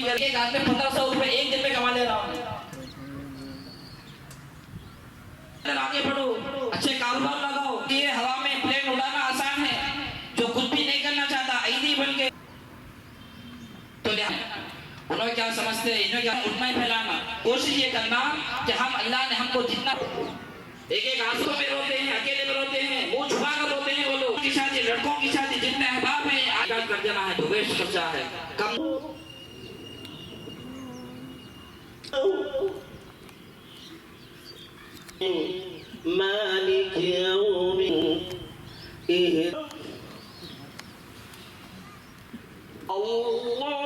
करके एक आदमी 1500 रुपए एक दिन में कमा ले रहा हूँ। आगे बढ़ो, अच्छे कारोबार लगाओ। ये हवा में प्लेन उड़ाना आसान है, जो कुछ भी नहीं करना चाहता आईडी बन के तो उन्होंने क्या समझते हैं, इन्हें क्या उठना ही फैलाना। कोशिश ये करना कि हम अल्लाह ने हमको जितना एक एक आंसू में रोते हैं, अकेले में रोते हैं, मुंह छुपा कर रोते हैं वो लोग की शादी, लड़कों की शादी, जितने अहबाब है आगाज कर देना है तो वेस्ट खर्चा है कम। मालिक यौमिद्दीन अल्लाहु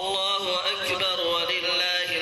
Allahu Akbar walillahil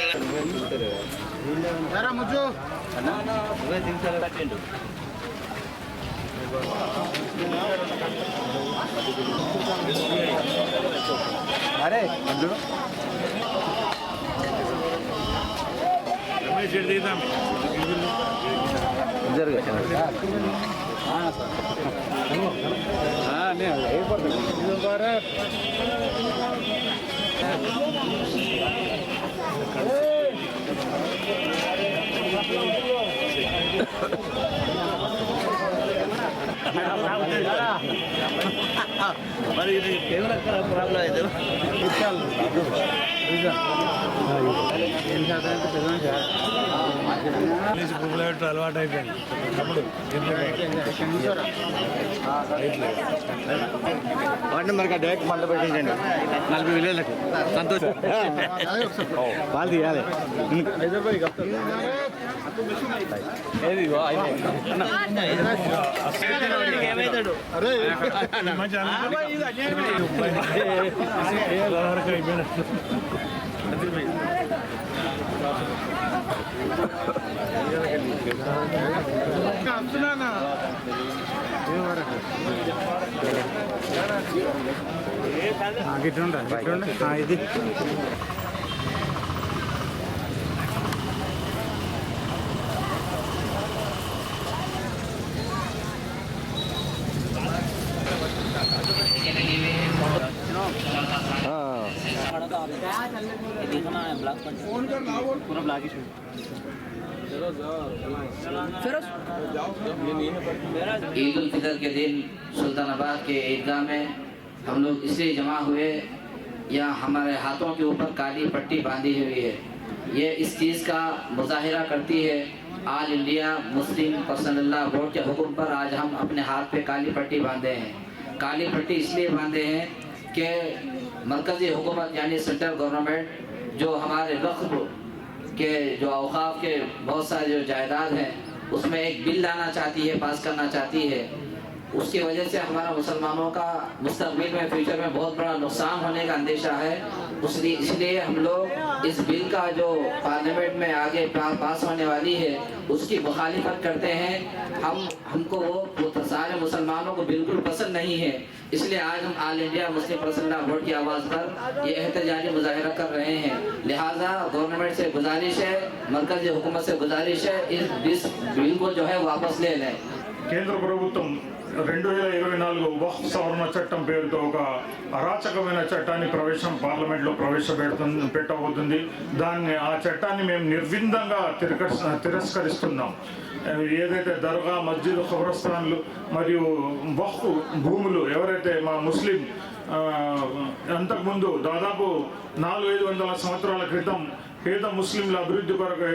మరి ఇది కెమెరా ప్రాబ్లం అయితే అలవాటు అయిపోయింది వాడిని మరి డైరెక్ట్ మళ్ళీ పెట్టించండి 40,000 సంతోషం వాళ్ళు తీయాలి ఏమవుతాడు ఇది ईद उल फितर के दिन सुल्तानाबाद के ईदगाह में हम लोग इसलिए जमा हुए, या हमारे हाथों के ऊपर काली पट्टी बांधी हुई है। ये इस चीज़ का मुजाहिरा करती है all India Muslim personal board के हुक्म पर आज हम अपने हाथ पे काली पट्टी बांधे हैं। काली पट्टी इसलिए बांधे हैं कि मरकज़ी हुकूमत यानी सेंट्रल गवर्नमेंट जो हमारे वक्फ के जो औकाफ के बहुत सारे जो जायदाद हैं उसमें एक बिल लाना चाहती है, पास करना चाहती है। उसकी वजह से हमारा मुसलमानों का मुस्तकबिल में फ्यूचर में बहुत बड़ा नुकसान होने का अंदेशा है। इसलिए हम लोग इस बिल का जो पार्लियामेंट में आगे पास होने वाली है उसकी मुखालिफत करते हैं। हमको वो सारे मुसलमानों को बिल्कुल पसंद नहीं है। इसलिए आज हम all India Muslim personal board की आवाज़ पर ये एहतजाजी मुजाहिरा कर रहे हैं। लिहाजा गवर्नमेंट से गुजारिश है, मरकज़ी हुकूमत से गुजारिश है, इस बिल को जो है वापस ले लें। కేంద్ర ప్రభుత్వం 2024 వక్ఫ్ సవరణ చట్టం పేరుతో ఒక అరాచకమైన చట్టాన్ని పార్లమెంట్లో పెట్టబోతుంది. ఆ చట్టాన్ని మేము నిర్విందంగా తిరస్కరిస్తున్నాం. ఏదైతే దర్గా, మస్జిద్, ఖబరస్థాన్లు మరియు వక్ఫ్ భూములు ఎవరైతే మా ముస్లిం అంతకుముందు దాదాపు 400-500 సంవత్సరాల క్రితం పేద ముస్లింల అభివృద్ధి కొరకు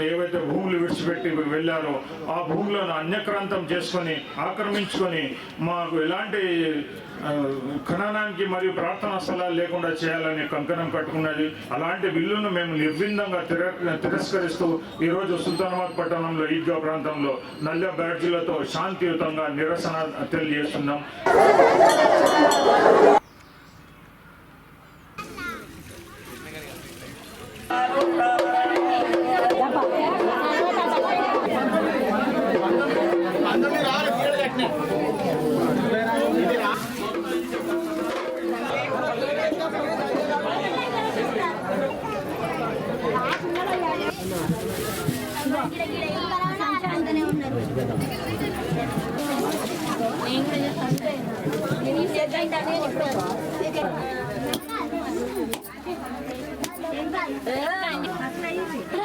ఏవైతే భూములు విడిచిపెట్టి వెళ్ళారో ఆ భూములను అన్యక్రాంతం చేసుకొని ఆక్రమించుకొని మాకు ఎలాంటి ఖననానికి మరియు ప్రార్థనా స్థలాలు లేకుండా చేయాలని కంకణం కట్టుకున్నది. అలాంటి బిల్లును మేము నిర్విందంగా తిరస్కరిస్తూ ఈరోజు సుల్తానాబాద్ పట్టణంలో ఈద్గా ప్రాంతంలో నల్ల బ్యాడ్జీలతో శాంతియుతంగా నిరసన తెలియజేస్తున్నాం.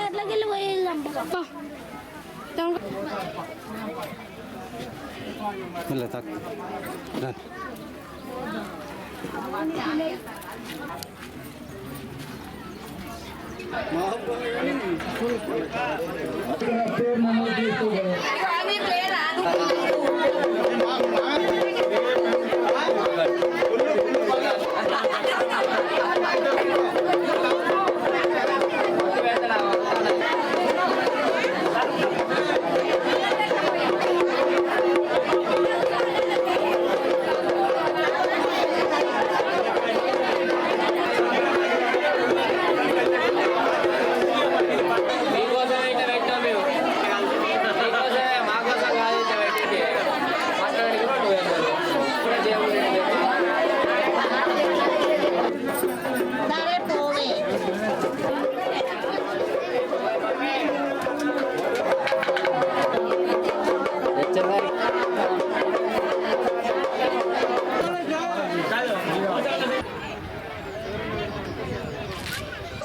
అట్లకెళ్ళి పోయేద్దాం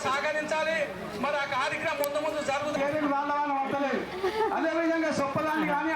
సాగరించాలి. మరి ఆ కార్యక్రమం ముందు ముందు జరుగుతుంది. వాళ్ళ పడతలేదు. అదేవిధంగా సొప్పదాన్ని కానీ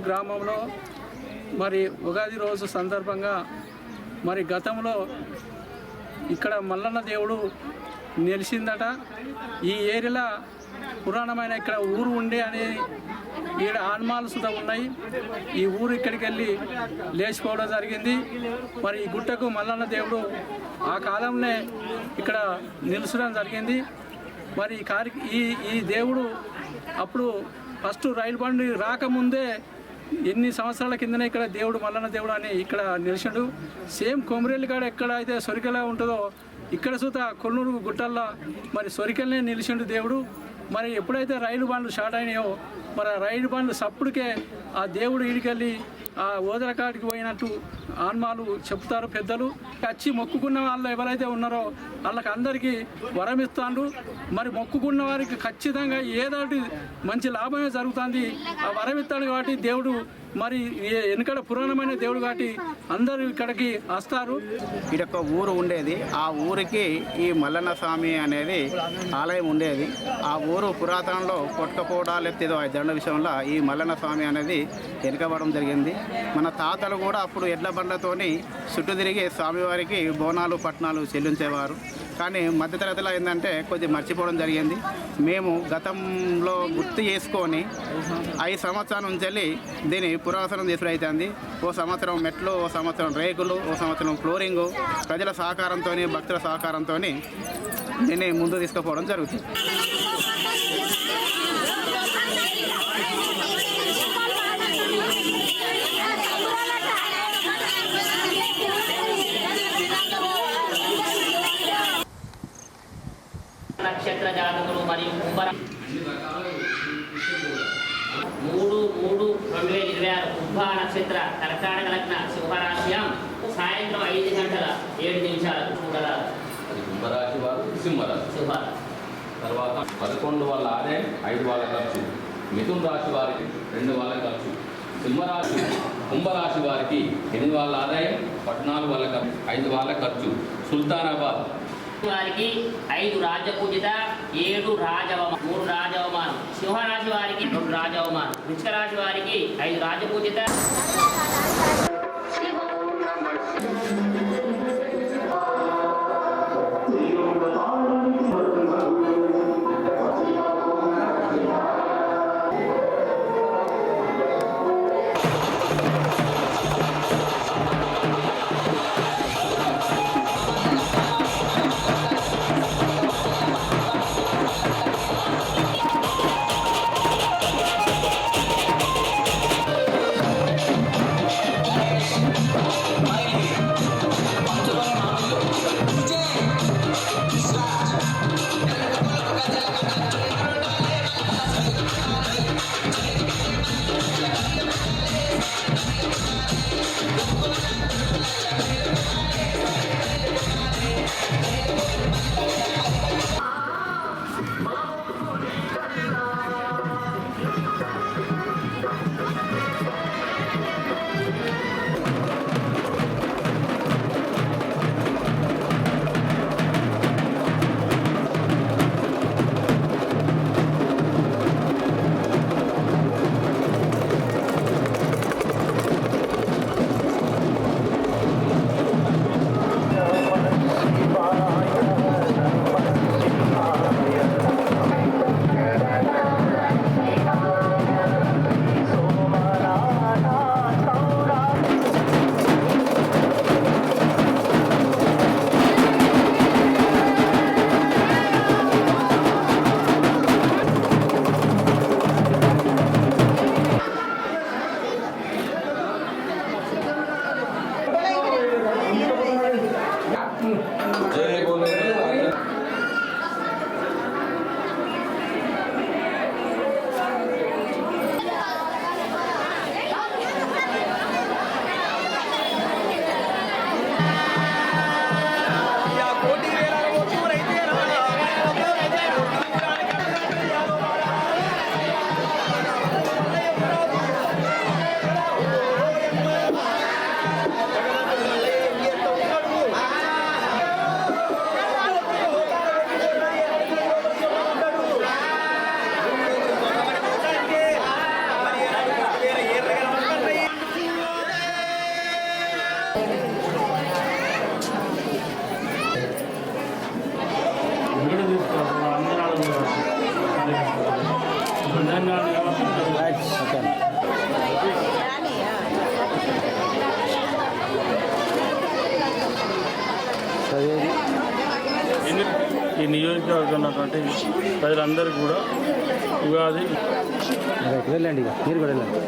గ్రామంలో మరి ఉగాది రోజు సందర్భంగా మరి గతంలో ఇక్కడ మల్లన్న దేవుడు నిలిచిందట. ఈ ఏరియాలో పురాణమైన ఇక్కడ ఊరు ఉండే అని ఈడ ఆన్మాలు సుధా ఉన్నాయి. ఈ ఊరు ఇక్కడికి వెళ్ళి లేచిపోవడం జరిగింది. మరి ఈ గుట్టకు మల్లన్న దేవుడు ఆ కాలంలో ఇక్కడ నిలుచడం జరిగింది. మరి ఈ దేవుడు అప్పుడు ఫస్ట్ రైలు బండి రాకముందే ఎన్ని సంవత్సరాల కిందనే ఇక్కడ దేవుడు మల్లన్న దేవుడు అని ఇక్కడ నిలిచాడు. సేమ్ కొమరేలి కాడ ఎక్కడ అయితే సొరికెల ఉంటుందో ఇక్కడ సుతా కొల్లూరు గుట్టల్లో మరి సొరికెలనే నిలిచిండు దేవుడు. మరి ఎప్పుడైతే రైలు బండ్లు స్టార్ట్ అయినాయో మరి ఆ రైలు బండ్లు సప్పుడుకే ఆ దేవుడు ఈడికెళ్ళి ఆ ఓదల కాడికి పోయినట్టు ఆన్మాలు చెప్తారు పెద్దలు. వచ్చి మొక్కుకున్న వాళ్ళు ఎవరైతే ఉన్నారో వాళ్ళకి అందరికీ వరం ఇస్తాడు. మరి మొక్కుకున్న వారికి ఖచ్చితంగా ఏదోటి మంచి లాభమే జరుగుతుంది. ఆ వరం ఇస్తాడు కాబట్టి దేవుడు మరి వెనుకడ పురాణమైన దేవుడు కాబట్టి అందరూ ఇక్కడికి వస్తారు. ఇదొక ఊరు ఉండేది. ఆ ఊరికి ఈ మల్లన్న స్వామి అనేది ఆలయం ఉండేది. ఆ ఊరు పురాతనంలో కొట్టుకపోవడా లేకపోతే దండ విషయంలో ఈ మల్లన్న స్వామి అనేది వెనుకబడడం జరిగింది. మన తాతలు కూడా అప్పుడు ఎడ్ల బండ్లతోని చుట్టూ తిరిగి స్వామివారికి బోనాలు పట్నాలు చెల్లించేవారు. కానీ మధ్యతరగతిలో ఏంటంటే కొద్దిగా మర్చిపోవడం జరిగింది. మేము గతంలో గుర్తు చేసుకొని 5 సంవత్సరాల నుంచి వెళ్ళి దీన్ని పునరావసనం చేసుడు అవుతుంది. ఓ సంవత్సరం మెట్లు, ఓ సంవత్సరం రేకులు, ఓ సంవత్సరం ఫ్లోరింగు ప్రజల సహకారంతో భక్తుల సహకారంతో దీన్ని ముందు తీసుకుపోవడం జరుగుతుంది. నక్షత్ర జాతకులు మరియు 3/3/2026 కుంభ నక్షత్ర కర్కాటక లగ్న సింహరాశ్యం సాయంత్రం 5:07 గల అది కుంభరాశి వారు సింహరాశి. శుభాలు. తర్వాత 11 వాళ్ళ ఆదాయం 5 వాళ్ళ ఖర్చు. మిథున రాశి వారికి 2 వాళ్ళ ఖర్చు. సింహరాశి కుంభరాశి వారికి 8 వాళ్ళ ఆదాయం 14 వాళ్ళ ఖర్చు 5 వాళ్ళ ఖర్చు. సుల్తానాబాద్ వారికి 5 రాజ్యపూజిత 7 రాజవమానం 3 రాజవమానం. సింహరాశి వారికి 2 రాజవమానం. వృశ్చిక రాశి వారికి 5 రాజపూజిత. ఈ నియోజకవర్గం ఉన్నటువంటి ప్రజలందరికీ కూడా ఉగాది వెళ్ళండి, మీరు కూడా వెళ్ళండి.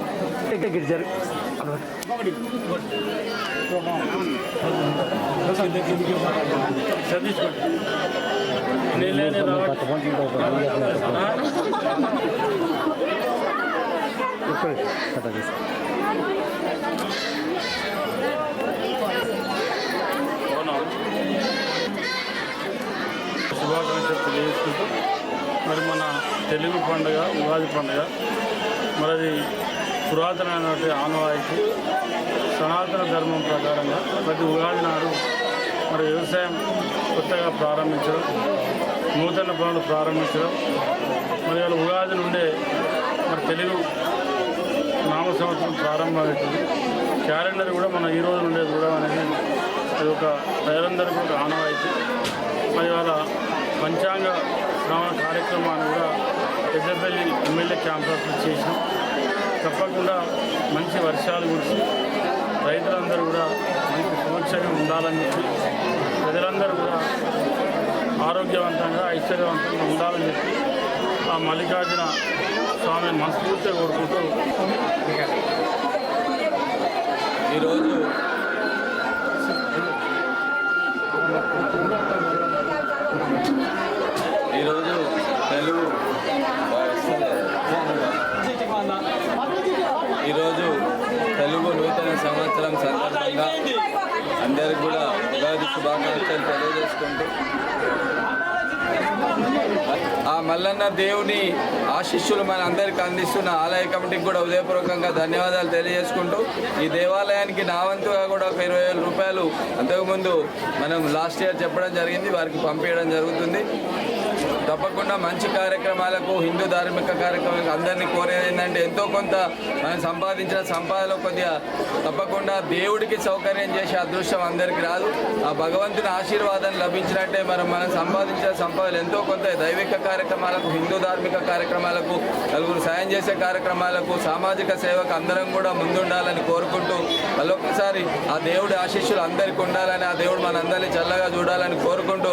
చదివించుకోండి. నేను శుభాకాంక్షలు తెలియజేసుకుంటూ మరి మన తెలుగు పండుగ ఉగాది పండుగ మరి అది పురాతనమైనటువంటి ఆనవాయితీ సనాతన ధర్మం ప్రకారంగా ప్రతి ఉగాది నాడు మరి వ్యవసాయం కొత్తగా ప్రారంభించడం, నూతన పనులు ప్రారంభించడం, మరి వాళ్ళ ఉగాది నుండే మరి తెలుగు నామ సంవత్సరం ప్రారంభమవుతుంది. క్యాలెండర్ కూడా మనం ఈ రోజు నుండే చూడడం అనేది అది ఒక ప్రజలందరికీ ఒక ఆనవాయితీ. మరి వాళ్ళ పంచాంగ శ్రవణ కార్యక్రమాన్ని కూడా పెద్దపల్లి ఎమ్మెల్యే క్యాంపస్లో చేసాం. తప్పకుండా మంచి వర్షాలు కురిసి రైతులందరూ కూడా మంచి సురక్షగా ఉండాలని చెప్పి, ప్రజలందరూ కూడా ఆరోగ్యవంతంగా ఐశ్వర్యవంతంగా ఉండాలని చెప్పి ఆ మల్లికార్జున స్వామిని మనస్ఫూర్తిగా కోరుకుంటూ ఈరోజు తెలుగు నూతన సంవత్సరం సందర్భంగా అందరికి కూడా ఉగాది శుభాకాంక్షలు తెలియజేసుకుంటూ ఆ మల్లన్న దేవుని ఆశీస్సులు మన అందరికీ అందిస్తున్న ఆలయ కమిటీకి కూడా హృదయపూర్వకంగా ధన్యవాదాలు తెలియజేసుకుంటూ ఈ దేవాలయానికి నా వంతుగా కూడా ఒక 20,000 రూపాయలు అంతకుముందు మనం లాస్ట్ ఇయర్ చెప్పడం జరిగింది, వారికి పంపించడం జరుగుతుంది. తప్పకుండా మంచి కార్యక్రమాలకు, హిందూ ధార్మిక కార్యక్రమాలకు అందరినీ కోరేది ఏంటంటే ఎంతో కొంత మనం సంపాదించిన సంపాదనలో కొద్దిగా తప్పకుండా దేవుడికి సౌకర్యం చేసే అదృష్టం అందరికీ రాదు. ఆ భగవంతుని ఆశీర్వాదం లభించినట్టే మనం సంపాదించిన సంపాదనలు ఎంతో కొంత దైవిక కార్యక్రమాలకు, హిందూ ధార్మిక కార్యక్రమాలకు, నలుగురు సాయం చేసే కార్యక్రమాలకు, సామాజిక సేవకు అందరం కూడా ముందుండాలని కోరుకుంటూ మళ్ళొకసారి ఆ దేవుడి ఆశీస్సులు అందరికీ ఉండాలని, ఆ దేవుడు మనందరినీ చల్లగా చూడాలని కోరుకుంటూ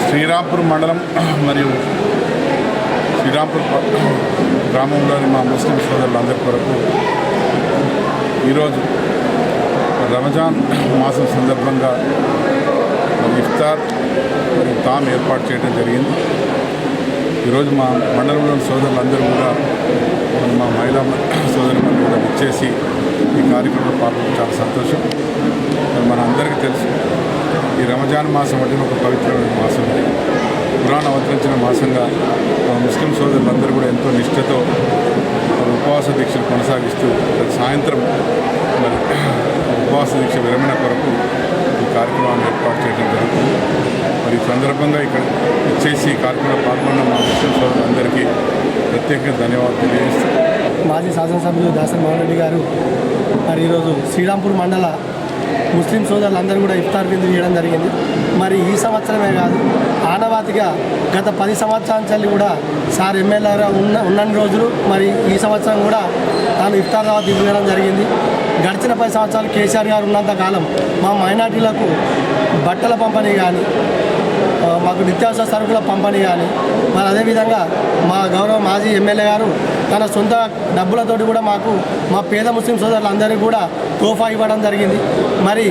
శ్రీరాంపూర్ మండలం మరియు శ్రీరాంపూర్ గ్రామంలోని మా ముస్లిం సోదరులందరి కొరకు ఈరోజు రంజాన్ మాసం సందర్భంగా ఇఫ్తార్ మరియు తామ్ ఏర్పాటు చేయడం జరిగింది. ఈరోజు మా మండలంలోని సోదరులందరూ కూడా మా మహిళా సోదరులందరూ కూడా వచ్చేసి ఈ కార్యక్రమంలో పాల్గొనడం చాలా సంతోషం. మన అందరికీ తెలుసు ఈ రంజాన్ మాసం అంటే ఒక పవిత్రమైన మాసం, ఖురాన్ అవతరించిన మాసంగా ముస్లిం సోదరులందరూ కూడా ఎంతో నిష్ఠతో ఉపవాస దీక్షలు కొనసాగిస్తూ ప్రతి సాయంత్రం మరి ఉపవాస దీక్ష విరమణ కొరకు ఈ కార్యక్రమాన్ని ఏర్పాటు చేయడం జరుగుతుంది. మరి ఈ సందర్భంగా ఇక్కడ ఇచ్చేసి ఈ కార్యక్రమంలో పాల్గొన్న మా ముస్లిం సోదరులందరికీ ప్రత్యేకంగా ధన్యవాదాలు తెలియజేస్తూ మాజీ శాసనసభ్యులు దాసరి మోహన్ రెడ్డి గారు మరి ఈరోజు శ్రీరాంపూర్ మండల ముస్లిం సోదరులందరూ కూడా ఇఫ్తార్ విందు చేయడం జరిగింది. మరి ఈ సంవత్సరమే కాదు, ఆనవాతిగా గత 10 సంవత్సరాల నుంచి కూడా సార్ ఎమ్మెల్యేగా ఉన్నన్ని రోజులు మరి ఈ సంవత్సరం కూడా తాను ఇఫ్తార్ దావత్ ఇవ్వడం జరిగింది. గడిచిన 10 సంవత్సరాలు కేసీఆర్ గారు ఉన్నంత కాలం మా మైనార్టీలకు బట్టల పంపిణీ కానీ, మాకు నిత్యావసర సరుకుల పంపిణీ కానీ, మరి అదేవిధంగా మా గౌరవ మాజీ ఎమ్మెల్యే గారు తన సొంత డబ్బులతోటి కూడా మాకు మా పేద ముస్లిం సోదరులందరికీ కూడా తోఫా ఇవ్వడం జరిగింది. మరి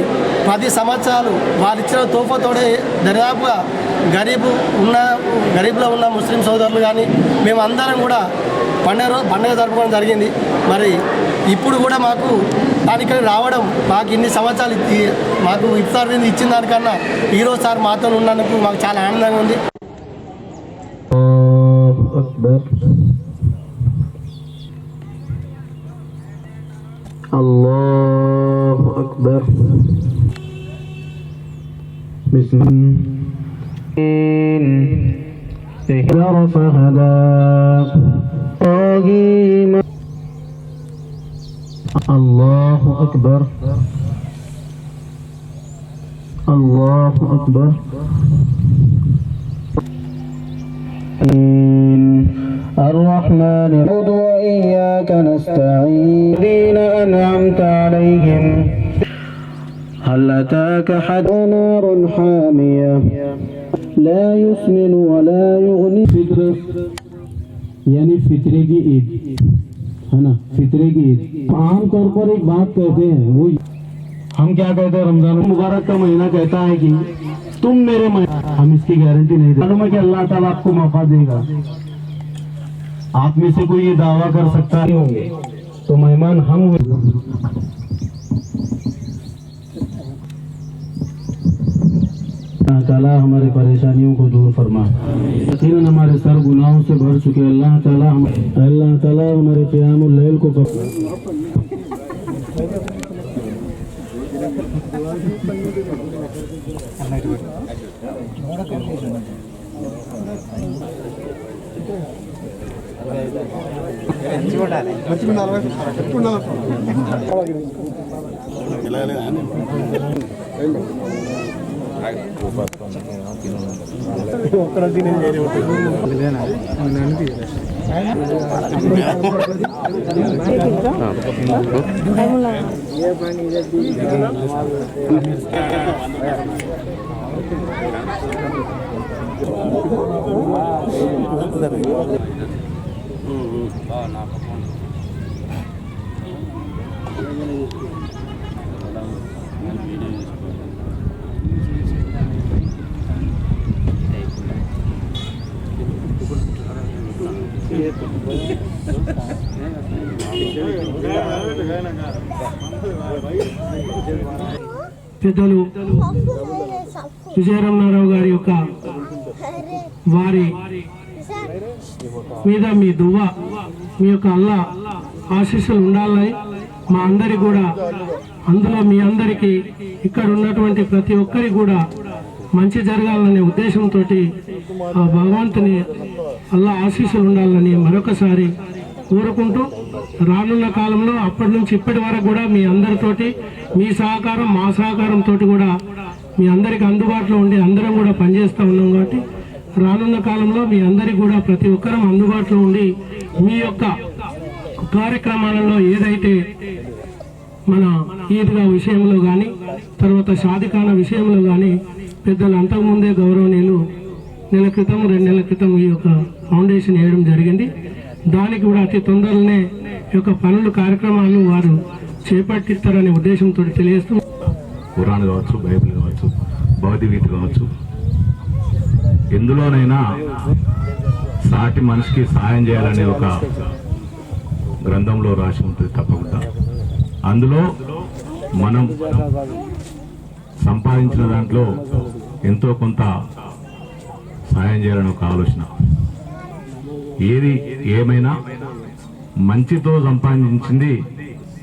10 సంవత్సరాలు వారిచ్చిన తోఫాతోడే దరిదాపుగా గరీబ్లో ఉన్న ముస్లిం సోదరులు కానీ మేమందరం కూడా పండుగ జరుపుకోవడం జరిగింది. మరి ఇప్పుడు కూడా మాకు దానికి రావడం, మాకు ఇన్ని సంవత్సరాలు మాకు ఇఫ్తార్ విందు ఇచ్చిన దానికన్నా ఈరోజు సార్ మాతో ఉన్నందుకు మాకు చాలా ఆనందంగా ఉంది. అల్లాహు Akbar. Allahu Akbar. Allahu Akbar. الرحمن الرحيم وإياك نستعين الذين أنعمت عليهم هل أتاك حديث نار حامية لا يسمن ولا يغني. Fitr यानी फितरे की ईद है ना, फितरे की ईद आमतौर पर एक बात कहते हैं, वो हम क्या कहते हैं, रमजान मुबारक का महीना कहता है कि तुम मेरे महीना, हम इसकी गारंटी नहीं देते कि अल्लाह ताला आपको मौका देगा. आप में से कोई ये दावा कर सकता नहीं होंगे तो मेहमान हम ताला हमारे परेशानियों को दूर फरमा। यकीनन हमारे सर गुनाहों से भर चुके अल्लाह ताला हमारे क़यामुल लैल को పెద్దలు విజయరమణారావు గారి యొక్క వారి మీద మీ దువ్వ మీ యొక్క అల్లా ఆశీస్సులు ఉండాలని మా అందరికి కూడా అందులో మీ అందరికీ ఇక్కడ ఉన్నటువంటి ప్రతి ఒక్కరికి కూడా మంచి జరగాలనే ఉద్దేశంతో ఆ భగవంతుని అల్లా ఆశీస్సులు ఉండాలని మరొకసారి కోరుకుంటూ రానున్న కాలంలో అప్పటి నుంచి ఇప్పటి వరకు కూడా మీ అందరితోటి మీ సహకారం మా సహకారంతో కూడా మీ అందరికి అందుబాటులో ఉండి అందరం కూడా పనిచేస్తూ ఉన్నాం కాబట్టి రానున్న కాలంలో మీ అందరికి కూడా ప్రతి ఒక్కరం అందుబాటులో ఉండి మీ యొక్క కార్యక్రమాలలో ఏదైతే మన ఈద్గా విషయంలో కానీ తర్వాత షాదిఖానా విషయంలో కానీ పెద్దలు అంతకుముందే గౌరవనీయులు నెల క్రితం 2 నెలల క్రితం ఈ యొక్క ఫౌండేషన్ వేయడం జరిగింది. దానికి కూడా అతి తొందరలోనే ఈ యొక్క పనులు కార్యక్రమాలు వారు చేపట్టిస్తారనే ఉద్దేశంతో తెలియజేస్తూ ఖురాన్ కావచ్చు, బైబిల్ కావచ్చు, భగవద్గీత కావచ్చు, ఎందులోనైనా సాటి మనిషికి సహాయం చేయాలనే ఒక గ్రంథంలో రాసి ఉంటుంది తప్పకుండా. అందులో మనం సంపాదించిన దాంట్లో ఎంతో కొంత సహాయం చేయాలని ఒక ఆలోచన. ఏది ఏమైనా మంచితో సంపాదించింది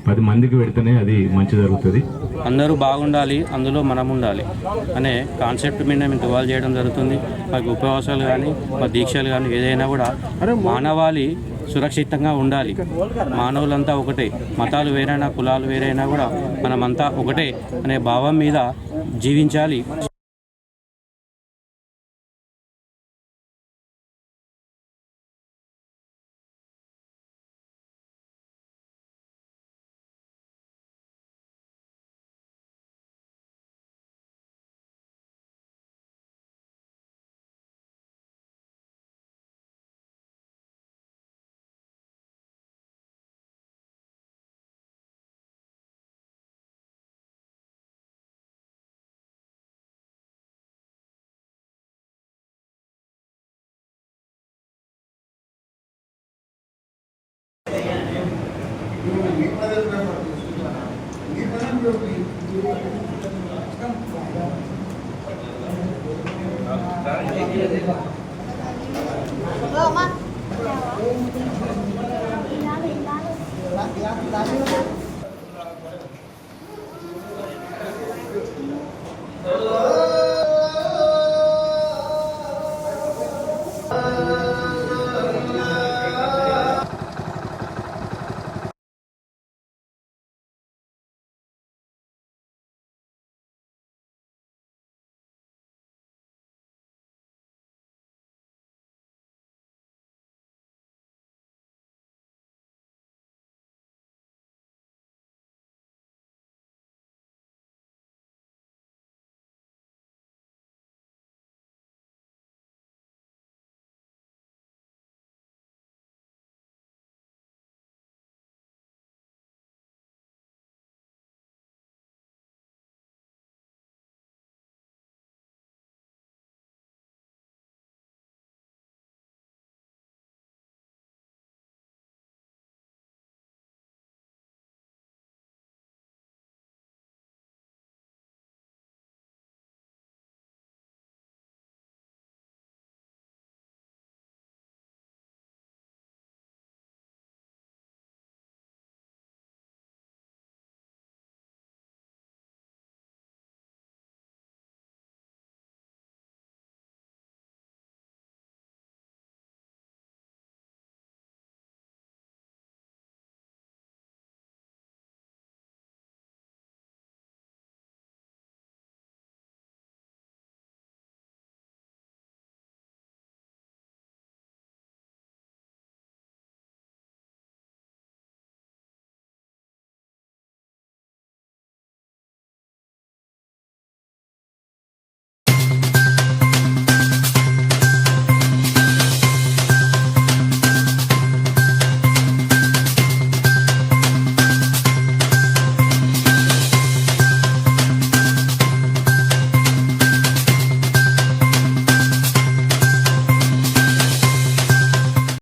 10 మందికి పెడితేనే అది మంచి జరుగుతుంది. అందరూ బాగుండాలి, అందులో మనం ఉండాలి అనే కాన్సెప్ట్ మీద మేము దువాలు చేయడం జరుగుతుంది. మాకు ఉపవాసాలు కానీ మా దీక్షలు కానీ ఏదైనా కూడా మానవాళి సురక్షితంగా ఉండాలి. మానవులంతా ఒకటే, మతాలు వేరైనా కులాలు వేరైనా కూడా మనమంతా ఒకటే అనే భావం మీద జీవించాలి. Ni